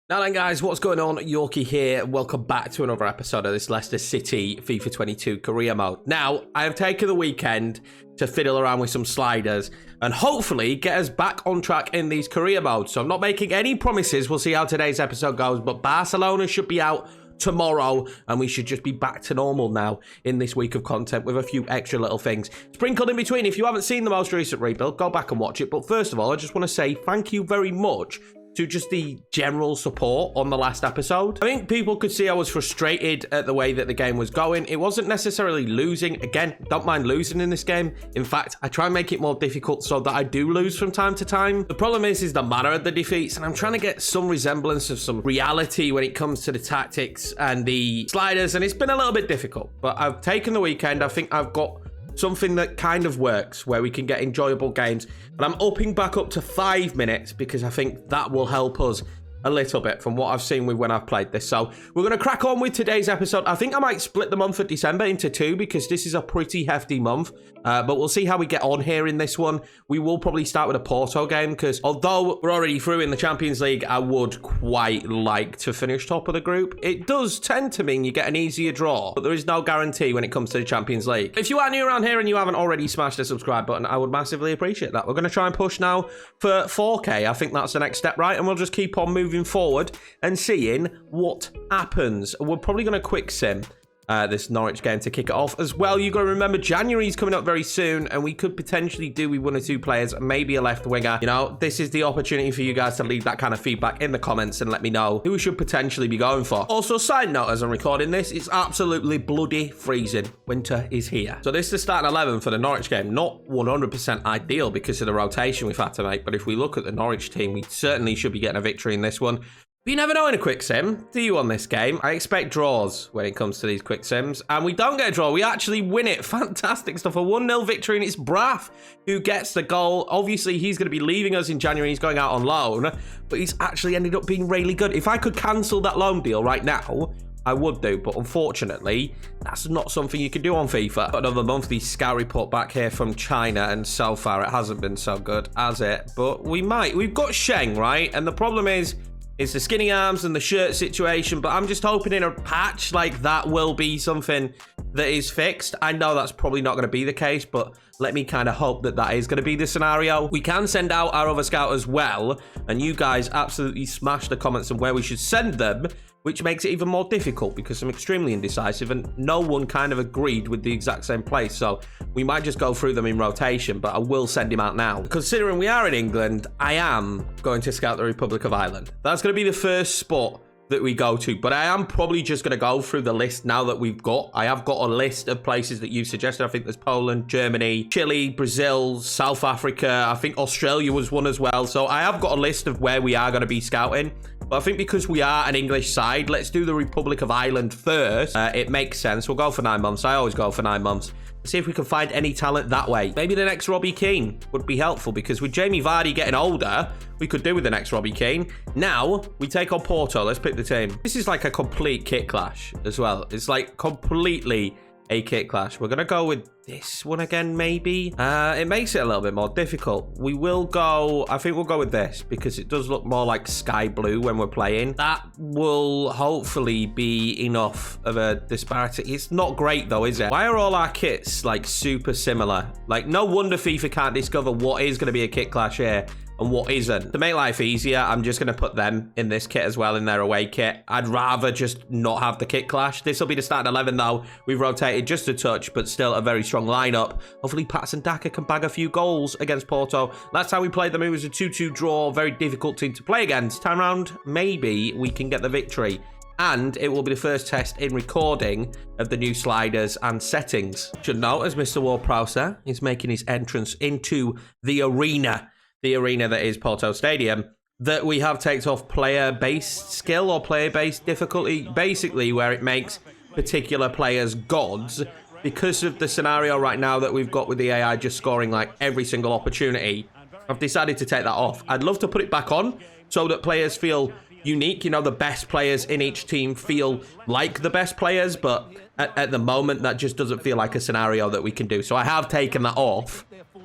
Now then guys, what's going on? Yorkie here. Welcome back to another episode of this Leicester City FIFA 22 career mode. Now, I have taken the weekend to fiddle around with some sliders and hopefully get us back on track in these career modes. So I'm not making any promises. We'll see how today's episode goes, but Barcelona should be out tomorrow and we should just be back to normal now in this week of content with a few extra little things sprinkled in between. If you haven't seen the most recent rebuild, go back and watch it. But first of all, I just want to say thank you very much to just the general support on the last episode. I think people could see I was frustrated at the way that the game was going. It wasn't necessarily losing. Again, don't mind losing in this game. In fact, I try and make it more difficult so that I do lose from time to time. The problem is the manner of the defeats, and I'm trying to get some resemblance of some reality when it comes to the tactics and the sliders, and it's been a little bit difficult. But I've taken the weekend. I think I've got something that kind of works where we can get enjoyable games. And I'm upping back up to 5 minutes because I think that will help us a little bit from what I've seen with when I've played this. So we're going to crack on with today's episode. I think I might split the month of December into two because this is a pretty hefty month. But we'll see how we get on here in this one. We will probably start with a Porto game because although we're already through in the Champions League, I would quite like to finish top of the group. It does tend to mean you get an easier draw, but there is no guarantee when it comes to the Champions League. If you are new around here and you haven't already smashed the subscribe button, I would massively appreciate that. We're going to try and push now for 4K. I think that's the next step, right? And we'll just keep on moving forward and seeing what happens. We're probably going to quick sim this Norwich game to kick it off as well. You got to remember January's coming up very soon and we could potentially do with 1 or 2 players, maybe a left winger. You know, this is the opportunity for you guys to leave that kind of feedback in the comments and let me know who we should potentially be going for. Also, side note, as I'm recording this, it's absolutely bloody freezing. Winter is here. So this is the starting 11 for the Norwich game. Not 100% ideal because of the rotation we've had to make, but if we look at the Norwich team, we certainly should be getting a victory in this one. But you never know in a quick sim, do you, on this game? I expect draws when it comes to these quick sims. And we don't get a draw. We actually win it. Fantastic stuff. A 1-0 victory, and it's Braff who gets the goal. Obviously, he's going to be leaving us in January. He's going out on loan. But he's actually ended up being really good. If I could cancel that loan deal right now, I would do. But unfortunately, that's not something you can do on FIFA. Got another monthly scout report back here from China. And so far, it hasn't been so good, has it? But we might. We've got Sheng, right? And the problem is, it's the skinny arms and the shirt situation, but I'm just hoping in a patch like that will be something that is fixed. I know that's probably not going to be the case, but let me kind of hope that that is going to be the scenario. We can send out our other scout as well, and you guys absolutely smash the comments on where we should send them, which makes it even more difficult because I'm extremely indecisive and no one kind of agreed with the exact same place. So we might just go through them in rotation, but I will send him out now. Considering we are in England, I am going to scout the Republic of Ireland. That's going to be the first spot that we go to, but I am probably just going to go through the list now that I have got a list of places that you've suggested. I think there's Poland, Germany, Chile, Brazil, South Africa. I think Australia was one as well. So I have got a list of where we are going to be scouting. But I think because we are an English side, let's do the Republic of Ireland first. It makes sense. We'll go for 9 months. I always go for 9 months. See if we can find any talent that way. Maybe the next Robbie Keane would be helpful because with Jamie Vardy getting older, we could do with the next Robbie Keane. Now, we take on Porto. Let's pick the team. This is like a complete kit clash as well. It's like completely a kit clash. We're going to go with this one again, maybe. It makes it a little bit more difficult. We will go, I think we'll go with this because it does look more like sky blue when we're playing. That will hopefully be enough of a disparity. It's not great though, is it? Why are all our kits like super similar? Like no wonder FIFA can't discover what is going to be a kit clash here and what isn't. To make life easier, I'm just going to put them in this kit as well, in their away kit. I'd rather just not have the kit clash. This will be the starting 11 though. We've rotated just a touch, but still a very strong lineup. Hopefully Patson Daka can bag a few goals against Porto. Last time we played them, it was a 2-2 draw. Very difficult team to play against. Time round, maybe we can get the victory. And it will be the first test in recording of the new sliders and settings. Should note, as Mr. Ward-Prowse is making his entrance into the arena that is Porto Stadium, that we have taken off player-based skill or player-based difficulty, basically where it makes particular players gods because of the scenario right now that we've got with the AI just scoring like every single opportunity. I've decided to take that off. I'd love to put it back on so that players feel unique. You know, the best players in each team feel like the best players, but at the moment, that just doesn't feel like a scenario that we can do. So I have taken that off,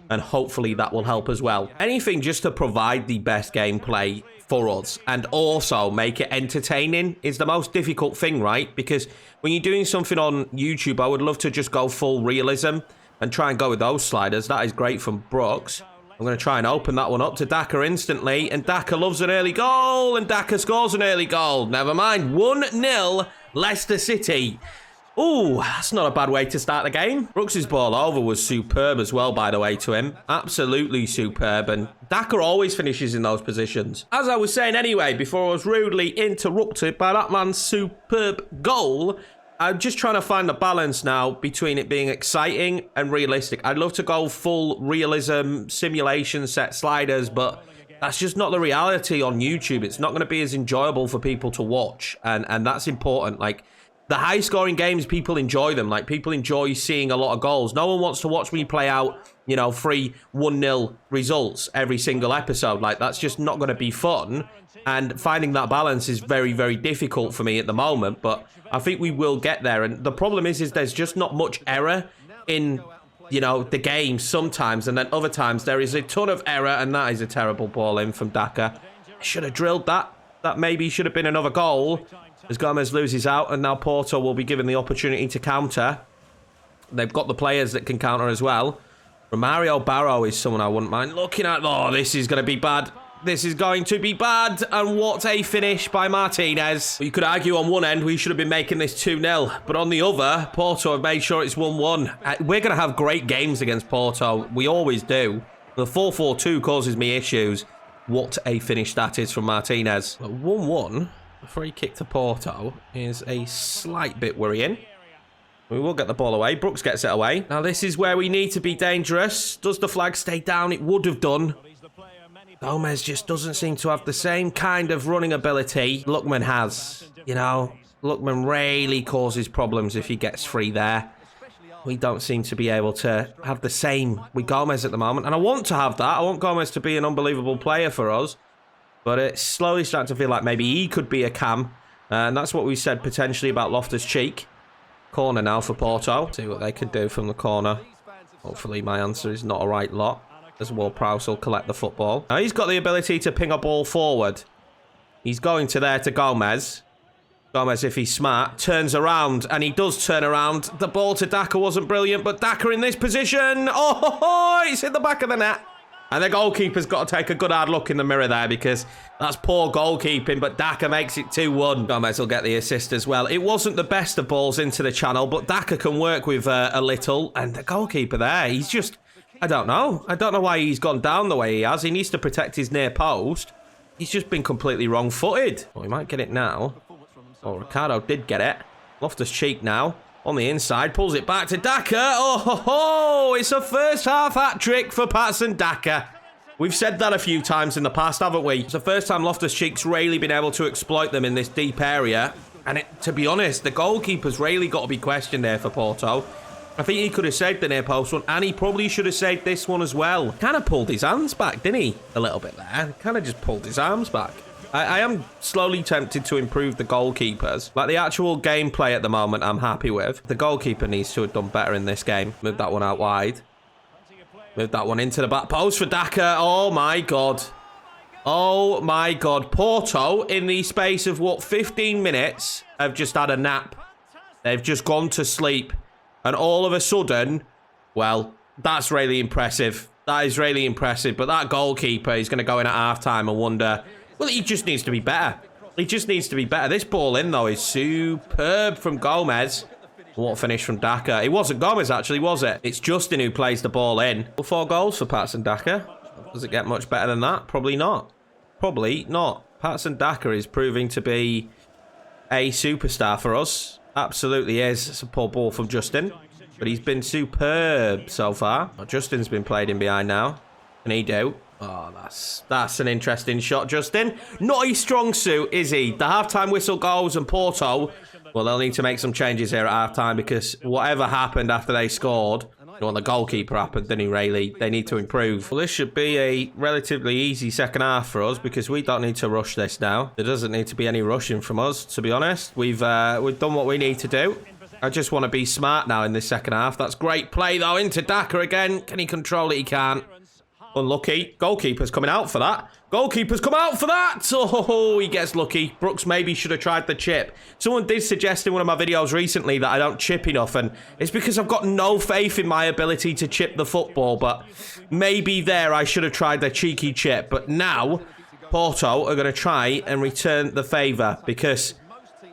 and hopefully that will help as well. Anything just to provide the best gameplay for us, and also make it entertaining is the most difficult thing, right? Because when you're doing something on YouTube, I would love to just go full realism and try and go with those sliders. That is great from Brooks. I'm going to try and open that one up to Daka instantly, and Daka loves an early goal, and Daka scores an early goal. Never mind, 1-0 Leicester City. Ooh, that's not a bad way to start the game. Brooks' ball over was superb as well, by the way, to him. Absolutely superb. And Daka always finishes in those positions. As I was saying anyway, before I was rudely interrupted by that man's superb goal, I'm just trying to find the balance now between it being exciting and realistic. I'd love to go full realism, simulation, set sliders, but that's just not the reality on YouTube. It's not going to be as enjoyable for people to watch. And that's important. Like, the high-scoring games, people enjoy them. Like, people enjoy seeing a lot of goals. No one wants to watch me play out, you know, 1-0 results every single episode. Like, that's just not going to be fun. And finding that balance is very, very difficult for me at the moment. But I think we will get there. And the problem is there's just not much error in, you know, the game sometimes. And then other times there is a ton of error. And that is a terrible ball in from Daka. Should have drilled that. That maybe should have been another goal. As Gomez loses out, and now Porto will be given the opportunity to counter. They've got the players that can counter as well. Romario Barrow is someone I wouldn't mind looking at. Oh, this is going to be bad. This is going to be bad. And what a finish by Martinez. You could argue on one end we should have been making this 2-0. But on the other, Porto have made sure it's 1-1. We're going to have great games against Porto. We always do. The 4-4-2 causes me issues. What a finish that is from Martinez. 1-1. A free kick to Porto is a slight bit worrying. We will get the ball away. Brooks gets it away. Now, this is where we need to be dangerous. Does the flag stay down? It would have done. Gomez just doesn't seem to have the same kind of running ability Yorkiemann has. You know, Yorkiemann really causes problems if he gets free there. We don't seem to be able to have the same with Gomez at the moment. And I want to have that. I want Gomez to be an unbelievable player for us. But it's slowly starting to feel like maybe he could be a cam. And that's what we said potentially about Loftus-Cheek. Corner now for Porto. See what they could do from the corner. Hopefully my answer is not a right lot. As Ward-Prowse will collect the football. Now he's got the ability to ping a ball forward. He's going to there to Gomez. Gomez, if he's smart, turns around. And he does turn around. The ball to Daka wasn't brilliant. But Daka in this position. Oh, it's hit the back of the net. And the goalkeeper's got to take a good hard look in the mirror there because that's poor goalkeeping, but Daka makes it 2-1. Gomez will get the assist as well. It wasn't the best of balls into the channel, but Daka can work with a little. And the goalkeeper there, he's just, I don't know. I don't know why he's gone down the way he has. He needs to protect his near post. He's just been completely wrong-footed. Well, he might get it now. Oh, Ricardo did get it. Loftus-Cheek now. On the inside, pulls it back to Daka. Oh, ho, ho. It's a first half hat-trick for Patson Daka. We've said that a few times in the past, haven't we? It's the first time Loftus-Cheek's really been able to exploit them in this deep area. And to be honest, the goalkeeper's really got to be questioned there for Porto. I think he could have saved the near post one, and he probably should have saved this one as well. Kind of pulled his hands back, didn't he? A little bit there. Kind of just pulled his arms back. I am slowly tempted to improve the goalkeepers. Like, the actual gameplay at the moment, I'm happy with. The goalkeeper needs to have done better in this game. Move that one out wide. Move that one into the back post for Daka. Oh, my God. Oh, my God. Porto, in the space of, 15 minutes, have just had a nap. They've just gone to sleep. And all of a sudden, well, that's really impressive. That is really impressive. But that goalkeeper is going to go in at half-time and wonder... Well, he just needs to be better. He just needs to be better. This ball in, though, is superb from Gomez. What finish from Daka. It wasn't Gomez, actually, was it? It's Justin who plays the ball in. 4 goals for Patson Daka. Does it get much better than that? Probably not. Probably not. Patson Daka is proving to be a superstar for us. Absolutely is. It's a poor ball from Justin. But he's been superb so far. Well, Justin's been played in behind now. Can he do? Oh, that's an interesting shot, Justin. Not his strong suit, is he? The halftime whistle goes and Porto, well, they'll need to make some changes here at halftime because whatever happened after they scored, well, the goalkeeper happened, didn't he, really? They need to improve. Well, this should be a relatively easy second half for us because we don't need to rush this now. There doesn't need to be any rushing from us, to be honest. We've done what we need to do. I just want to be smart now in this second half. That's great play, though, into Daka again. Can he control it? He can't. Unlucky. Goalkeeper's coming out for that. Goalkeeper's come out for that. Oh, he gets lucky. Brooks maybe should have tried the chip. Someone did suggest in one of my videos recently that I don't chip enough, and it's because I've got no faith in my ability to chip the football, but maybe there I should have tried the cheeky chip. But now, Porto are going to try and return the favour because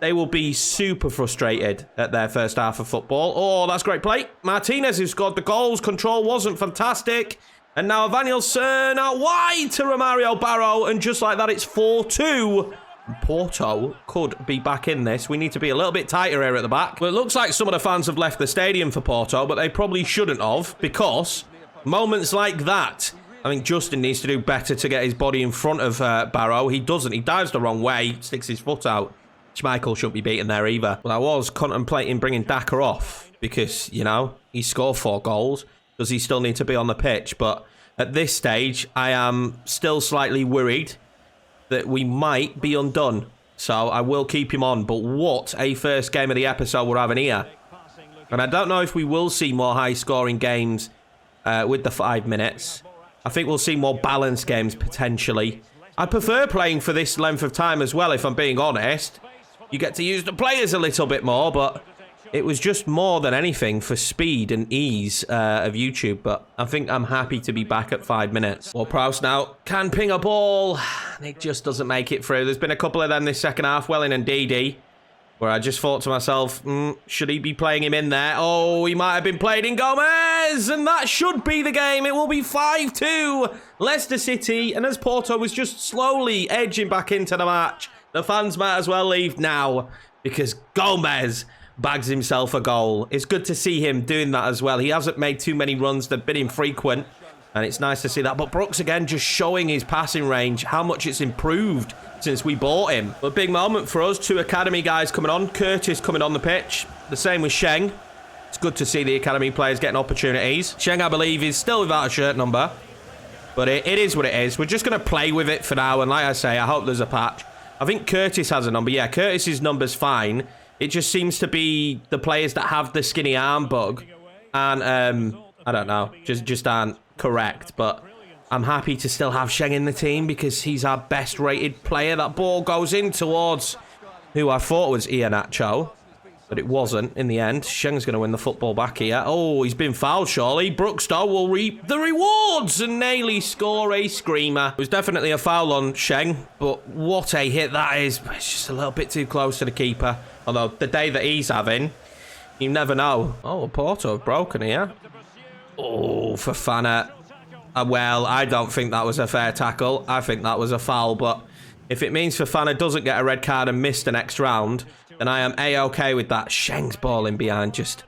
they will be super frustrated at their first half of football. Oh, that's great play. Martinez, who scored the goals. Control wasn't fantastic. And now Evanilson out wide to Romario Barrow. And just like that, it's 4-2. Porto could be back in this. We need to be a little bit tighter here at the back. Well, it looks like some of the fans have left the stadium for Porto, but they probably shouldn't have, because moments like that, I think Justin needs to do better to get his body in front of Barrow. He doesn't. He dives the wrong way, sticks his foot out. Schmeichel shouldn't be beaten there either. Well, I was contemplating bringing Daka off because, you know, he scored 4 goals. Does he still need to be on the pitch? But at this stage, I am still slightly worried that we might be undone. So I will keep him on. But what a first game of the episode we're having here. And I don't know if we will see more high-scoring games with the 5 minutes. I think we'll see more balanced games potentially. I prefer playing for this length of time as well, if I'm being honest. You get to use the players a little bit more, but it was just more than anything for speed and ease of YouTube. But I think I'm happy to be back at 5 minutes. Well, Prowse now can ping a ball. It just doesn't make it through. There's been a couple of them this second half, Welling and Didi, where I just thought to myself, should he be playing him in there? Oh, he might have been played in Gomez, and that should be the game. It will be 5-2, Leicester City, and as Porto was just slowly edging back into the match, the fans might as well leave now because Gomez bags himself a goal. It's good to see him doing that as well. He hasn't made too many runs. They've been infrequent, and it's nice to see that. But Brooks, again, just showing his passing range, how much it's improved since we bought him. A big moment for us. 2 academy guys coming on. Curtis coming on the pitch. The same with Sheng. It's good to see the academy players getting opportunities. Sheng, I believe, is still without a shirt number, but it is what it is. We're just going to play with it for now, and like I say, I hope there's a patch. I think Curtis has a number. Yeah, Curtis's number's fine. It just seems to be the players that have the skinny arm bug and, I don't know, just aren't correct. But I'm happy to still have Sheng in the team because he's our best rated player. That ball goes in towards who I thought was Iheanacho, but it wasn't in the end. Sheng's going to win the football back here. Oh, he's been fouled, surely. Brookstow will reap the rewards and nearly score a screamer. It was definitely a foul on Sheng, but what a hit that is. It's just a little bit too close to the keeper. Although, the day that he's having, you never know. Oh, Porto have broken here. Oh, Fofana. Well, I don't think that was a fair tackle. I think that was a foul, but if it means Fofana doesn't get a red card and miss the next round, then I am A-OK with that. Sheng's ball in behind, just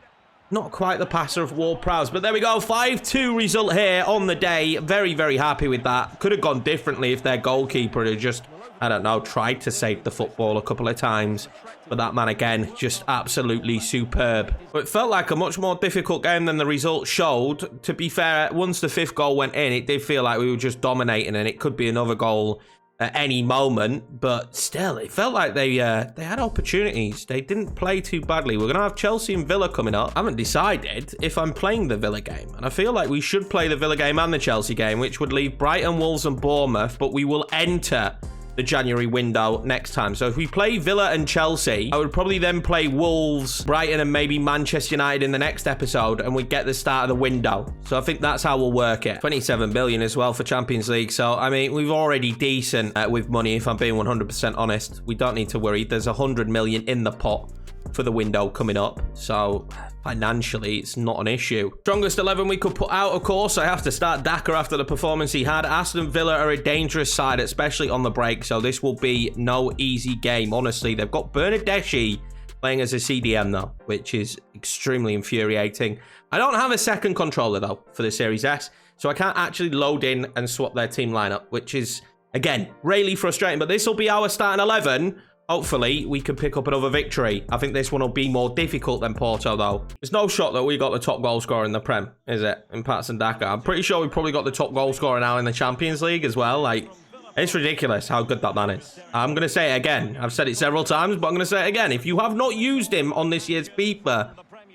not quite the passer of Ward-Prowse. But there we go, 5-2 result here on the day. Very, very happy with that. Could have gone differently if their goalkeeper had just, I don't know, tried to save the football a couple of times. But that man, again, just absolutely superb. But it felt like a much more difficult game than the result showed. To be fair, once the 5th goal went in, it did feel like we were just dominating, and it could be another goal at any moment, but still, it felt like they had opportunities. They didn't play too badly. We're going to have Chelsea and Villa coming up. I haven't decided if I'm playing the Villa game, and I feel like we should play the Villa game and the Chelsea game, which would leave Brighton, Wolves and Bournemouth, but we will enter the January window next time. So if we play Villa and Chelsea, I would probably then play Wolves, Brighton and maybe Manchester United in the next episode, and we'd get the start of the window. So I think that's how we'll work it. 27 billion as well for Champions League. So, I mean, we've already decent with money, if I'm being 100% honest. We don't need to worry. There's 100 million in the pot for the window coming up. So financially, it's not an issue. Strongest 11 we could put out, of course. I have to start Daka after the performance he had. Aston Villa are a dangerous side, especially on the break. So this will be no easy game, honestly. They've got Bernardeschi playing as a CDM, though, which is extremely infuriating. I don't have a second controller, though, for the Series S. So I can't actually load in and swap their team lineup, which is, again, really frustrating. But this will be our starting 11. Hopefully, we can pick up another victory. I think this one will be more difficult than Porto, though. There's no shot that we got the top goal scorer in the Prem, is it? In Patson Daka. I'm pretty sure we probably got the top goal scorer now in the Champions League as well. Like, it's ridiculous how good that man is. I'm going to say it again. I've said it several times, but I'm going to say it again. If you have not used him on this year's FIFA,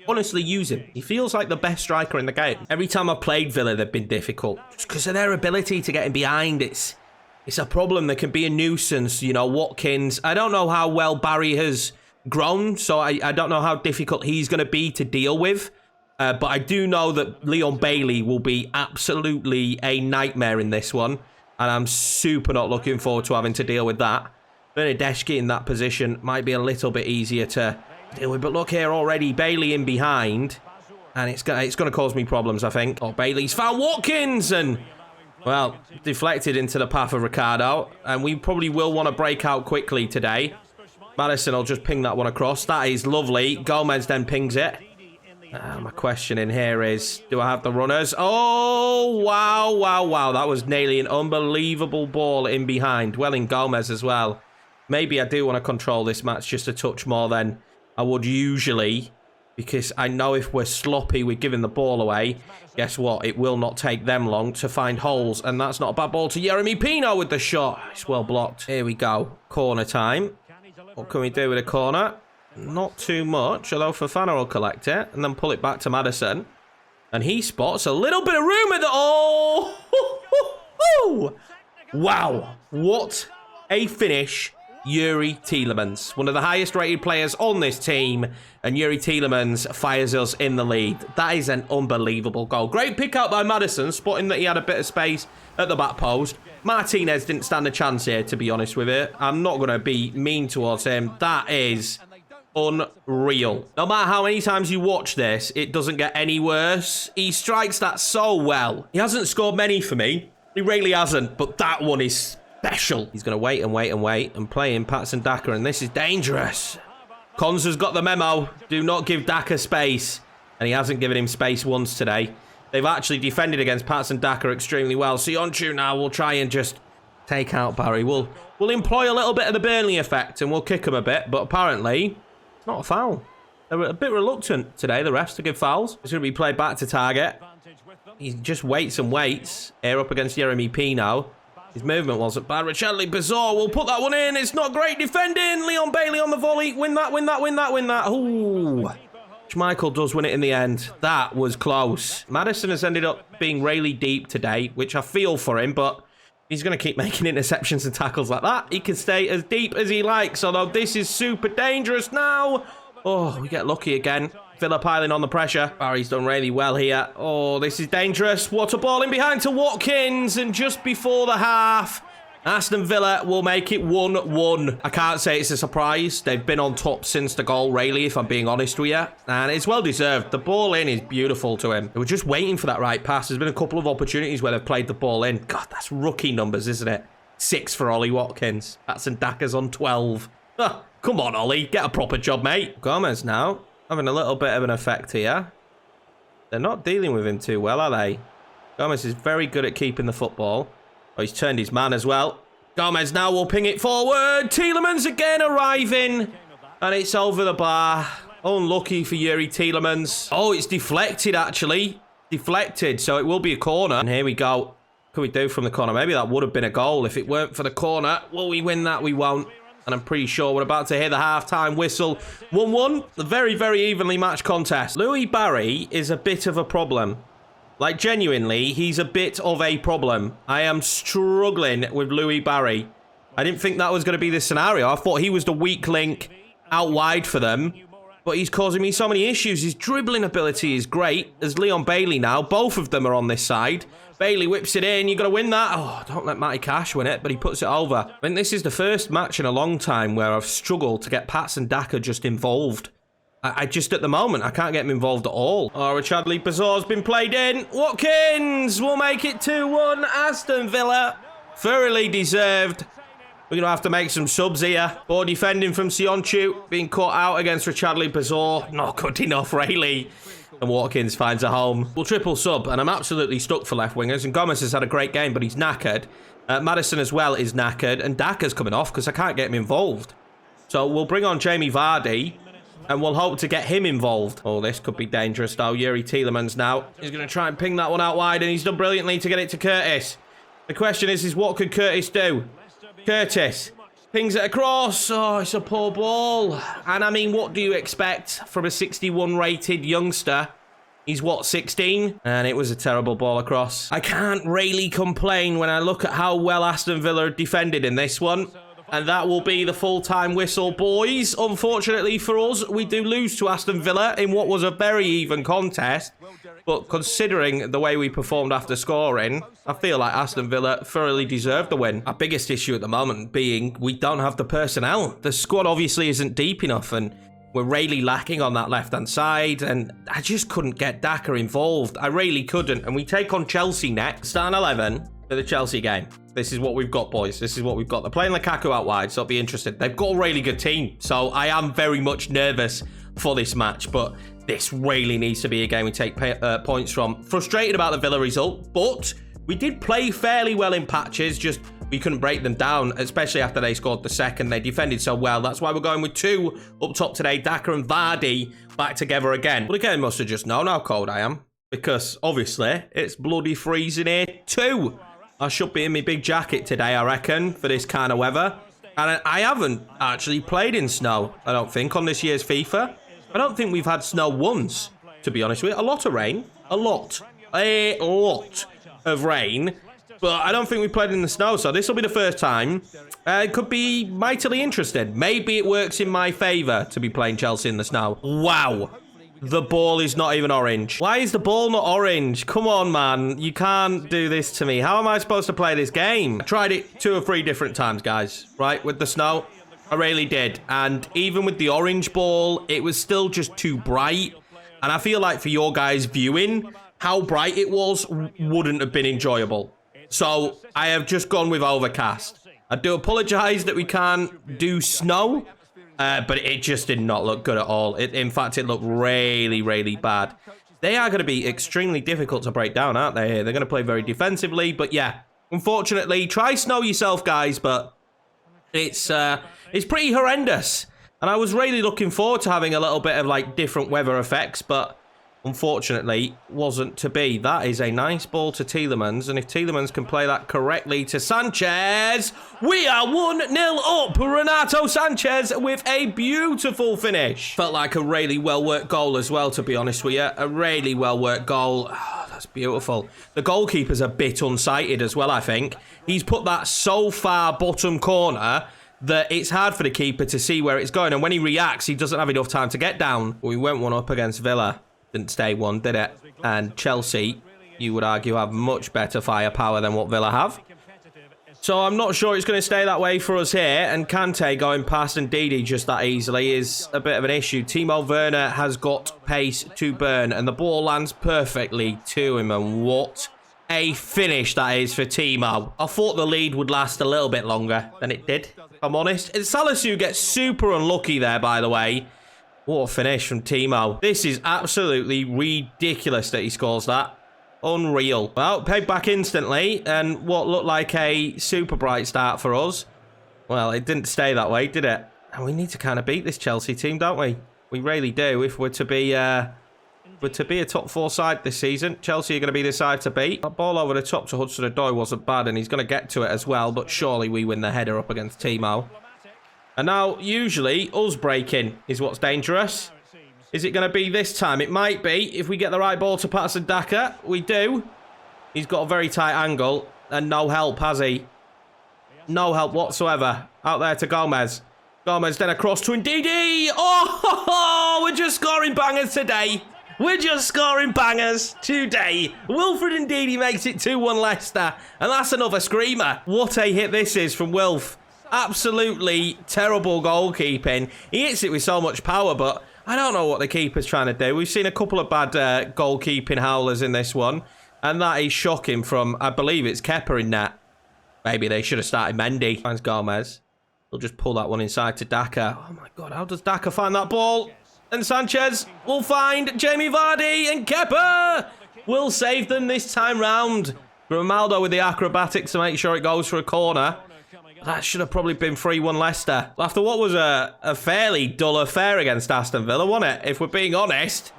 honestly use him. He feels like the best striker in the game. Every time I've played Villa, they've been difficult. Just because of their ability to get in behind. It's a problem that can be a nuisance. You know, Watkins. I don't know how well Barry has grown, so I don't know how difficult he's going to be to deal with. But I do know that Leon Bailey will be absolutely a nightmare in this one. And I'm super not looking forward to having to deal with that. Bernadeschi in that position might be a little bit easier to deal with. But look here already, Bailey in behind. And it's going to cause me problems, I think. Oh, Bailey's found Watkins and, well, deflected into the path of Ricardo. And we probably will want to break out quickly today. Maddison will just ping that one across. That is lovely. Gomez then pings it. My question in here is, do I have the runners? Oh, wow, wow, wow. That was nearly an unbelievable ball in behind. Well, in Gomez as well. Maybe I do want to control this match just a touch more than I would usually, because I know if we're sloppy with giving the ball away, guess what? It will not take them long to find holes, and that's not a bad ball to Yeremy Pino with the shot. It's well blocked. Here we go. Corner time. What can we do with a corner? Not too much, although Fofana will collect it and then pull it back to Maddison. And he spots a little bit of room at the... Oh! Wow. What a finish. Yuri Tielemans, one of the highest rated players on this team, and Yuri Tielemans fires us in the lead. That is an unbelievable goal. Great pick out by Maddison, spotting that he had a bit of space at the back post. Martinez didn't stand a chance here, to be honest with it. I'm not going to be mean towards him. That is unreal. No matter how many times you watch this, it doesn't get any worse. He strikes that so well. He hasn't scored many for me. He really hasn't, but that one is special. He's going to wait and wait and wait and play in Patson Daka, and this is dangerous. Konsa's got the memo. Do not give Daka space. And he hasn't given him space once today. They've actually defended against Patson Daka extremely well. Sionchu now will try and just take out Barry. We'll employ a little bit of the Burnley effect and we'll kick him a bit, but apparently it's not a foul. They're a bit reluctant today, the refs, to give fouls. It's going to be played back to target. He just waits and waits. Here up against Yeremy Pino. His movement wasn't bad. Richarlison Bizarre will put that one in. It's not great defending. Leon Bailey on the volley. Win that, win that, win that, win that. Ooh. Schmeichel does win it in the end. That was close. Maddison has ended up being really deep today, which I feel for him, but he's going to keep making interceptions and tackles like that. He can stay as deep as he likes, although this is super dangerous now. Oh, we get lucky again. Villa piling on the pressure. Barry's done really well here. Oh, this is dangerous. What a ball in behind to Watkins. And just before the half, Aston Villa will make it 1-1. I can't say it's a surprise. They've been on top since the goal, really, if I'm being honest with you. And it's well deserved. The ball in is beautiful to him. They were just waiting for that right pass. There's been a couple of opportunities where they've played the ball in. God, that's rookie numbers, isn't it? 6 for Ollie Watkins. That's and Daka's on 12. Ah, come on, Ollie. Get a proper job, mate. Gomez now. Having a little bit of an effect here. They're not dealing with him too well, are they? Gomez is very good at keeping the football. Oh, he's turned his man as well. Gomez now will ping it forward. Tielemans again arriving. And it's over the bar. Unlucky for Yuri Tielemans. Oh, it's deflected, actually. Deflected, so it will be a corner. And here we go. What can we do from the corner? Maybe that would have been a goal if it weren't for the corner. Will we win that? We won't. And I'm pretty sure we're about to hear the half-time whistle. 1-1. A very, very evenly matched contest. Louis Barry is a bit of a problem. Like, genuinely, he's a bit of a problem. I am struggling with Louis Barry. I didn't think that was going to be the scenario. I thought he was the weak link out wide for them. But he's causing me so many issues. His dribbling ability is great. There's Leon Bailey now. Both of them are on this side. Bailey whips it in. You've got to win that. Oh, don't let Matty Cash win it, but he puts it over. I think this is the first match in a long time where I've struggled to get Patson Daka just involved. I just, at the moment, I can't get him involved at all. Oh, Richarlison Bizarre's been played in. Watkins will make it 2-1. Aston Villa. Thoroughly deserved. We're going to have to make some subs here. Poor defending from Sionchu. Being caught out against Richarlison Bizarre. Not good enough, really. And Watkins finds a home. We'll triple sub, and I'm absolutely stuck for left wingers. And Gomez has had a great game, but he's knackered. Maddison as well is knackered. And Daka's coming off because I can't get him involved. So we'll bring on Jamie Vardy. And we'll hope to get him involved. Oh, this could be dangerous, though. Yuri Tielemans now. He's going to try and ping that one out wide, and he's done brilliantly to get it to Curtis. The question is what could Curtis do? Curtis, Pings it across. Oh, it's a poor ball. And I mean, what do you expect from a 61 rated youngster? He's what, 16? And it was a terrible ball across. I can't really complain when I look at how well Aston Villa defended in this one. And that will be the full-time whistle, boys. Unfortunately for us, we do lose to Aston Villa in what was a very even contest. But considering the way we performed after scoring, I feel like Aston Villa thoroughly deserved the win. Our biggest issue at the moment being we don't have the personnel. The squad obviously isn't deep enough, and we're really lacking on that left-hand side, and I just couldn't get Daka involved. I really couldn't. And we take on Chelsea next. Starting 11 for the Chelsea game. This is what we've got, boys. This is what we've got. They're playing Lukaku out wide, so it'll be interesting. They've got a really good team, so I am very much nervous for this match, but this really needs to be a game we take points from. Frustrated about the Villa result, but we did play fairly well in patches, just we couldn't break them down, especially after they scored the second. They defended so well. That's why we're going with two up top today. Daka and Vardy back together again. But again, must have just known how cold I am, because obviously it's bloody freezing here too. I should be in my big jacket today, I reckon, for this kind of weather. And I haven't actually played in snow, I don't think, on this year's FIFA. I don't think we've had snow once, to be honest with you. A lot of rain. A lot of rain. But I don't think we played in the snow, so this will be the first time. It could be mightily interesting. Maybe it works in my favour to be playing Chelsea in the snow. Wow. The ball is not even orange. Why is the ball not orange? Come on, man. You can't do this to me. How am I supposed to play this game? I tried it 2 or 3 different times, guys. Right, with the snow. I really did. And even with the orange ball, it was still just too bright. And I feel like for your guys viewing, how bright it was wouldn't have been enjoyable. So I have just gone with overcast. I do apologise that we can't do snow. But it just did not look good at all. In fact, it looked really, really bad. They are going to be extremely difficult to break down, aren't they? They're going to play very defensively. But yeah, unfortunately, try snow yourself, guys. But it's pretty horrendous. And I was really looking forward to having a little bit of like different weather effects. But unfortunately, wasn't to be. That is a nice ball to Tielemans. And if Tielemans can play that correctly to Sanchez, we are 1-0 up. Renato Sanchez with a beautiful finish. Felt like a really well-worked goal as well, to be honest with you. A really well-worked goal. Oh, that's beautiful. The goalkeeper's a bit unsighted as well, I think. He's put that so far bottom corner that it's hard for the keeper to see where it's going. And when he reacts, he doesn't have enough time to get down. We went 1 up against Villa. Didn't stay 1, did it? And Chelsea, you would argue, have much better firepower than what Villa have. So I'm not sure it's going to stay that way for us here. And Kante going past and Didi just that easily is a bit of an issue. Timo Werner has got pace to burn, and the ball lands perfectly to him. And what a finish that is for Timo. I thought the lead would last a little bit longer than it did, if I'm honest. And Salisu gets super unlucky there, by the way. What a finish from Timo. This is absolutely ridiculous that he scores that. Unreal. Well, pegged back instantly, and what looked like a super bright start for us. Well, it didn't stay that way, did it? And we need to kind of beat this Chelsea team, don't we? We really do. If we're to be a top 4 side this season, Chelsea are going to be the side to beat. That ball over the top to Hudson-Odoi wasn't bad, and he's going to get to it as well, but surely we win the header up against Timo. And now, usually, us breaking is what's dangerous. Is it going to be this time? It might be. If we get the right ball to Patterson Daka, we do. He's got a very tight angle. And no help, has he? No help whatsoever. Out there to Gomez. Gomez then across to Ndidi. Oh, we're just scoring bangers today. We're just scoring bangers today. Wilfred Ndidi makes it 2-1 Leicester. And that's another screamer. What a hit this is from Wilf. Absolutely terrible goalkeeping. He hits it with so much power, but I don't know what the keeper's trying to do. We've seen a couple of bad goalkeeping howlers in this one, and that is shocking from, I believe it's Kepa in net. Maybe they should have started Mendy. Finds Gomez. He'll just pull that one inside to Daka. Oh my God, how does Daka find that ball? And Sanchez will find Jamie Vardy, and Kepa will save them this time round. Grimaldo with the acrobatics to make sure it goes for a corner. That should have probably been 3-1 Leicester. After what was a fairly dull affair against Aston Villa, wasn't it? If we're being honest,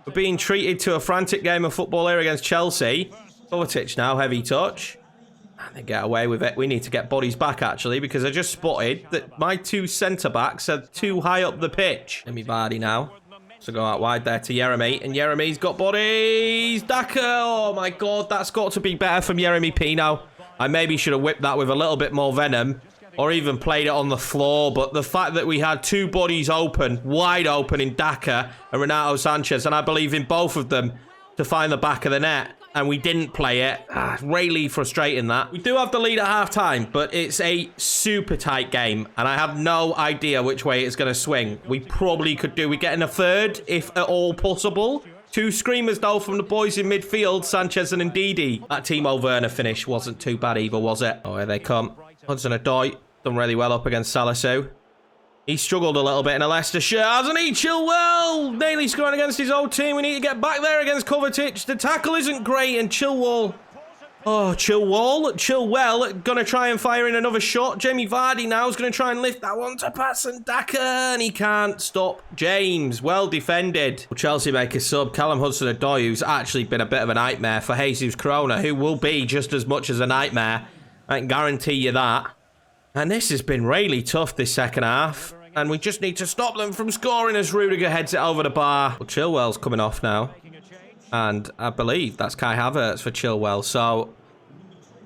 we're being treated to a frantic game of football here against Chelsea. Kovacic now, heavy touch. And they get away with it. We need to get bodies back, actually, because I just spotted that my two centre-backs are too high up the pitch. Let me Vardy now. So go out wide there to Yeremy. And Yeremy's got bodies. Daka. Oh, my God. That's got to be better from Yeremy P now. I maybe should have whipped that with a little bit more venom. Or even played it on the floor. But the fact that we had two bodies open, wide open in Daka and Renato Sanchez. And I believe in both of them to find the back of the net. And we didn't play it. Really frustrating that. We do have the lead at half-time, but it's a super tight game. And I have no idea which way it's going to swing. We probably could do. We get in a third, if at all possible. Two screamers, though, from the boys in midfield, Sanchez and Ndidi. That Timo Werner finish wasn't too bad either, was it? Oh, here they come. Hudson-Odoi done really well up against Salisu. He struggled a little bit in a Leicester shirt, hasn't he? Chilwell nearly scoring against his old team. We need to get back there against Kovacic. The tackle isn't great, and Chilwell. Oh, Chilwell going to try and fire in another shot. Jamie Vardy now is going to try and lift that one to pass and Daka, and he can't stop James. Well defended. Will Chelsea make a sub? Callum Hudson-Odoi, who's actually been a bit of a nightmare for Jesus Corona, who will be just as much as a nightmare. I can guarantee you that. And this has been really tough this second half. And we just need to stop them from scoring as Rudiger heads it over the bar. Well, Chilwell's coming off now. And I believe that's Kai Havertz for Chilwell. So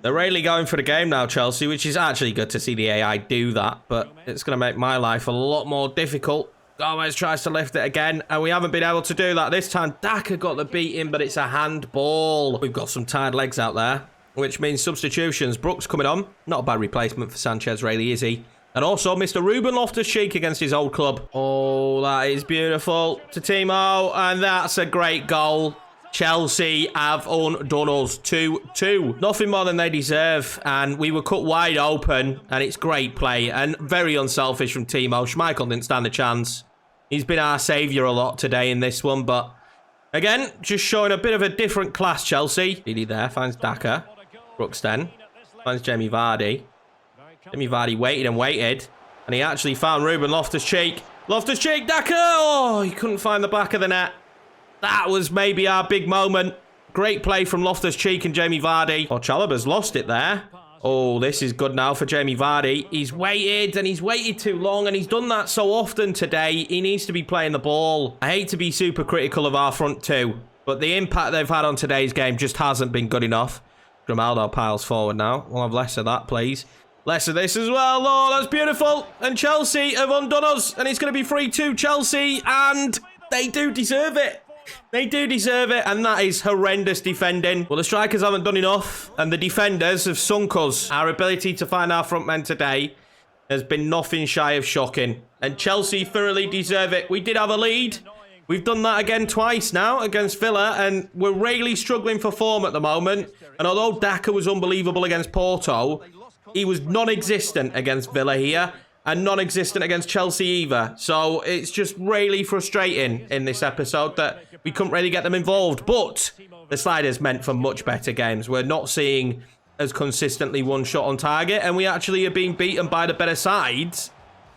they're really going for the game now, Chelsea, which is actually good to see the AI do that. But it's going to make my life a lot more difficult. Gomez tries to lift it again. And we haven't been able to do that this time. Daka got the beating, but it's a handball. We've got some tired legs out there, which means substitutions. Brooks coming on. Not a bad replacement for Sanchez, really, is he? And also, Mr. Ruben Loftus-Cheek against his old club. Oh, that is beautiful. To Timo, and that's a great goal. Chelsea have undone us 2-2. Nothing more than they deserve, and we were cut wide open, and it's great play, and very unselfish from Timo. Schmeichel didn't stand a chance. He's been our saviour a lot today in this one, but again, just showing a bit of a different class, Chelsea. Didi there, finds Daka. Brooks then, finds Jamie Vardy. Jamie Vardy waited and waited, and he actually found Ruben Loftus-Cheek. Loftus-Cheek, Daka! Oh, he couldn't find the back of the net. That was maybe our big moment. Great play from Loftus-Cheek and Jamie Vardy. Oh, Chalobah's lost it there. Oh, this is good now for Jamie Vardy. He's waited, and he's waited too long, and he's done that so often today. He needs to be playing the ball. I hate to be super critical of our front two, but the impact they've had on today's game just hasn't been good enough. Grimaldo piles forward now. We'll have Leicester that, please. Leicester this as well. Oh, that's beautiful. And Chelsea have undone us. And it's going to be 3-2 Chelsea. And they do deserve it. They do deserve it. And that is horrendous defending. Well, the strikers haven't done enough. And the defenders have sunk us. Our ability to find our front men today has been nothing shy of shocking. And Chelsea thoroughly deserve it. We did have a lead. We've done that again twice now against Villa. And we're really struggling for form at the moment. And although Daka was unbelievable against Porto, he was non-existent against Villa here, and non-existent against Chelsea either. So it's just really frustrating in this episode that we couldn't really get them involved. But the sliders meant for much better games. We're not seeing as consistently one shot on target, and we actually are being beaten by the better sides,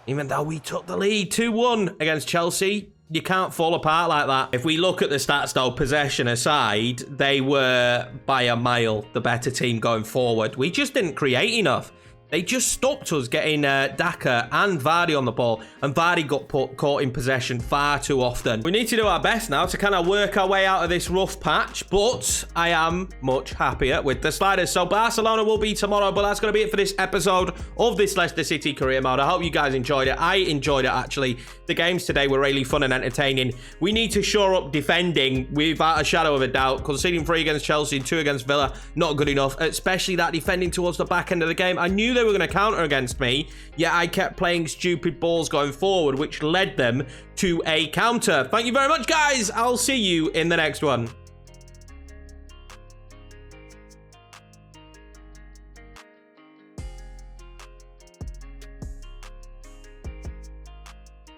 even though we took the lead 2-1 against Chelsea. You can't fall apart like that. If we look at the stats, though, possession aside, they were by a mile the better team going forward. We just didn't create enough. They just stopped us getting Daka and Vardy on the ball, and Vardy got caught in possession far too often. We need to do our best now to kind of work our way out of this rough patch, but I am much happier with the sliders. So Barcelona will be tomorrow, but that's going to be it for this episode of this Leicester City career mode. I hope you guys enjoyed it. I enjoyed it, actually. The games today were really fun and entertaining. We need to shore up defending without a shadow of a doubt. Conceding 3 against Chelsea and 2 against Villa, not good enough, especially that defending towards the back end of the game. I knew they were going to counter against me, yet I kept playing stupid balls going forward, which led them to a counter. Thank you very much, guys. I'll see you in the next one.